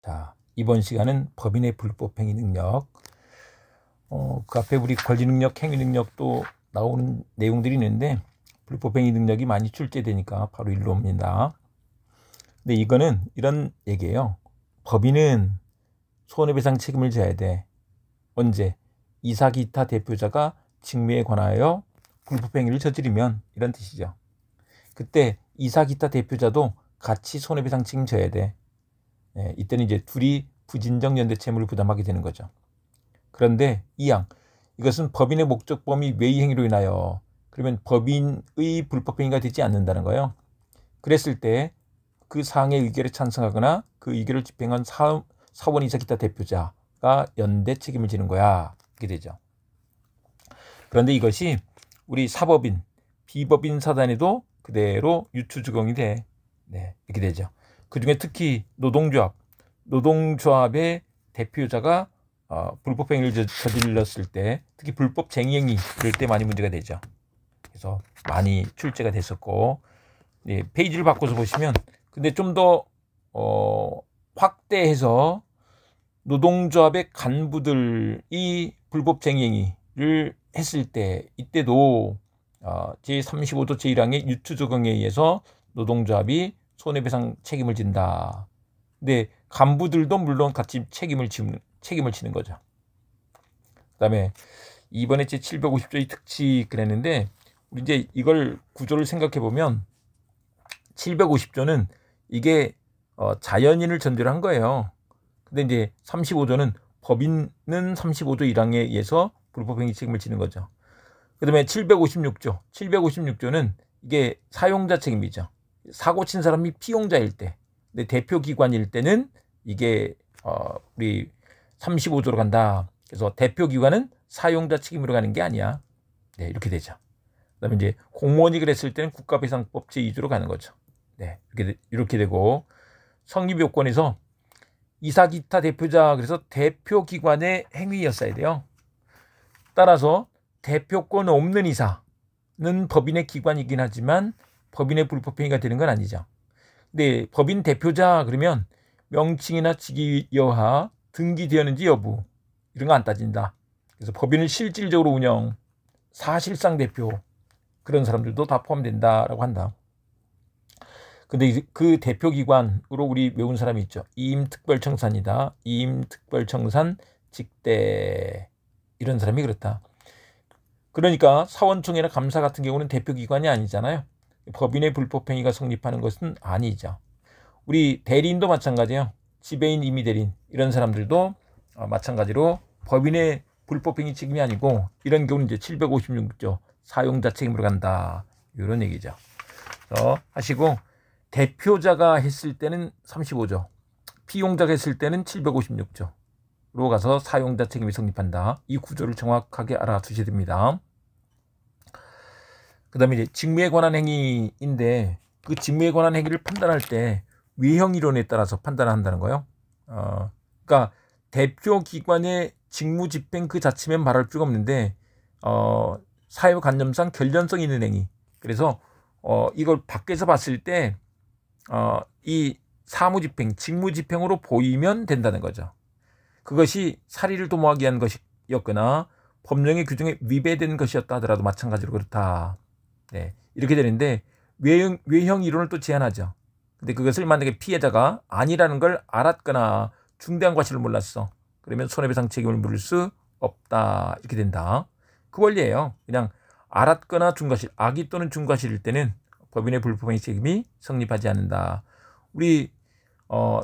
자, 이번 시간은 법인의 불법행위 능력, 그 앞에 우리 권리 능력, 행위 능력도 나오는 내용들이 있는데 불법행위 능력이 많이 출제되니까 바로 일로 옵니다. 근데 이거는 이런 얘기예요. 법인은 손해배상 책임을 져야 돼. 언제? 이사 기타 대표자가 직무에 관하여 불법행위를 저지르면, 이런 뜻이죠. 그때 이사 기타 대표자도 같이 손해배상 책임 져야 돼. 이때는 이제 둘이 부진정 연대 채무를 부담하게 되는 거죠. 그런데 2항, 이것은 법인의 목적 범위 외의 행위로 인하여, 그러면 법인의 불법행위가 되지 않는다는 거예요. 그랬을 때 그 사항의 의결에 찬성하거나 그 의결을 집행한 사원 이사 기타 대표자가 연대 책임을 지는 거야. 이렇게 되죠. 그런데 이것이 우리 사법인, 비법인 사단에도 그대로 유추 적용이 돼. 이렇게 되죠. 그 중에 특히 노동조합의 대표자가 불법행위를 저질렀을 때, 특히 불법쟁의행위, 그럴 때 많이 문제가 되죠. 그래서 많이 출제가 됐었고, 페이지를 바꿔서 보시면, 근데 좀 더 확대해서 노동조합의 간부들이 불법쟁의행위를 했을 때, 이때도 제35조 제1항의 유추 적용에 의해서 노동조합이 손해배상 책임을 진다. 근데 간부들도 물론 같이 책임을 지는 거죠. 그 다음에 이번에 제 750조의 특칙 그랬는데, 우리 이제 이걸 구조를 생각해 보면 750조는 이게 자연인을 전제로 한 거예요. 근데 이제 35조는 법인은 35조 1항에 의해서 불법행위 책임을 지는 거죠. 그 다음에 756조는 이게 사용자 책임이죠. 사고 친 사람이 피용자일 때, 근데 대표기관일 때는 이게 우리 35조로 간다. 그래서 대표기관은 사용자 책임으로 가는 게 아니야. 이렇게 되죠. 그 다음에 이제 공무원이 그랬을 때는 국가배상법 제2조로 가는 거죠. 이렇게 되고, 성립요건에서 이사 기타 대표자, 그래서 대표기관의 행위였어야 돼요. 따라서 대표권 없는 이사는 법인의 기관이긴 하지만 법인의 불법행위가 되는 건 아니죠. 근데 법인 대표자 그러면 명칭이나 직위 여하, 등기되었는지 여부, 이런 거 안 따진다. 그래서 법인을 실질적으로 운영, 사실상 대표, 그런 사람들도 다 포함된다라고 한다. 근데 그 대표기관으로 우리 외운 사람이 있죠. 임특별청산이다. 임특별청산 직대, 이런 사람이 그렇다. 그러니까 사원총회나 감사 같은 경우는 대표기관이 아니잖아요. 법인의 불법행위가 성립하는 것은 아니죠. 우리 대리인도 마찬가지예요. 지배인, 임의대리인, 이런 사람들도 마찬가지로 법인의 불법행위 책임이 아니고, 이런 경우는 이제 756조 사용자 책임으로 간다, 이런 얘기죠. 그래서 하시고, 대표자가 했을 때는 35조, 피용자가 했을 때는 756조로 가서 사용자 책임이 성립한다. 이 구조를 정확하게 알아두셔야 됩니다. 그 다음에 이제 직무에 관한 행위인데, 그 직무에 관한 행위를 판단할 때 외형 이론에 따라서 판단한다는 거예요. 그러니까 대표기관의 직무 집행 그 자체면 말할 필요가 없는데, 사회관념상 결연성 있는 행위. 그래서 이걸 밖에서 봤을 때 이 사무집행, 직무집행으로 보이면 된다는 거죠. 그것이 사리를 도모하기 위한 것이었거나 법령의 규정에 위배된 것이었다 하더라도 마찬가지로 그렇다. 이렇게 되는데, 외형 이론을 또 제한하죠. 근데 그것을 만약에 피해자가 아니라는 걸 알았거나 중대한 과실을 몰랐어, 그러면 손해배상 책임을 물을 수 없다, 이렇게 된다. 그 원리예요. 그냥 알았거나 중과실, 악의 또는 중과실일 때는 법인의 불법행위 책임이 성립하지 않는다. 우리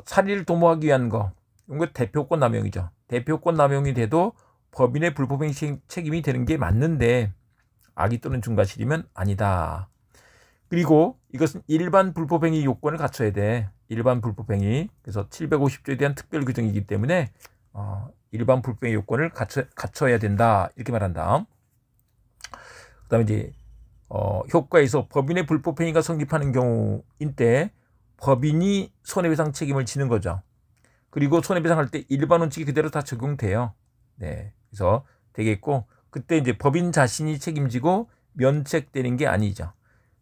사리를 도모하기 위한 거, 이건 대표권 남용이죠. 대표권 남용이 돼도 법인의 불법행위 책임이 되는 게 맞는데, 악의 또는 중과실이면 아니다. 그리고 이것은 일반 불법행위 요건을 갖춰야 돼. 일반 불법행위. 그래서 750조에 대한 특별 규정이기 때문에 일반 불법행위 요건을 갖춰야 된다, 이렇게 말한다. 그 다음에 이제 효과에서 법인의 불법행위가 성립하는 경우인 때 법인이 손해배상 책임을 지는 거죠. 그리고 손해배상할 때 일반 원칙이 그대로 다 적용돼요. 그래서 되겠고, 그때 이제 법인 자신이 책임지고 면책되는 게 아니죠.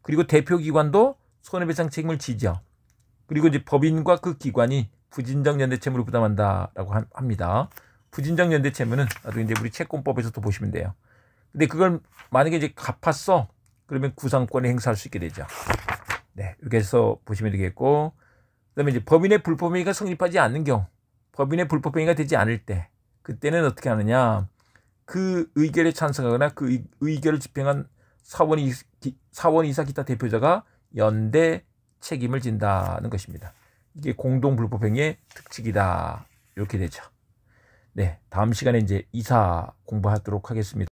그리고 대표기관도 손해배상 책임을 지죠. 그리고 이제 법인과 그 기관이 부진정 연대 채무를 부담한다라고 합니다. 부진정 연대 채무는 나도 이제 우리 채권법에서 또 보시면 돼요. 근데 그걸 만약에 이제 갚았어, 그러면 구상권을 행사할 수 있게 되죠. 네, 이렇게 해서 보시면 되겠고, 그다음에 이제 법인의 불법행위가 성립하지 않는 경우, 법인의 불법행위가 되지 않을 때, 그때는 어떻게 하느냐? 그 의결에 찬성하거나 그 의결을 집행한 사원 이사 기타 대표자가 연대 책임을 진다는 것입니다. 이게 공동불법행위의 특칙이다. 이렇게 되죠. 네, 다음 시간에 이제 이사 공부하도록 하겠습니다.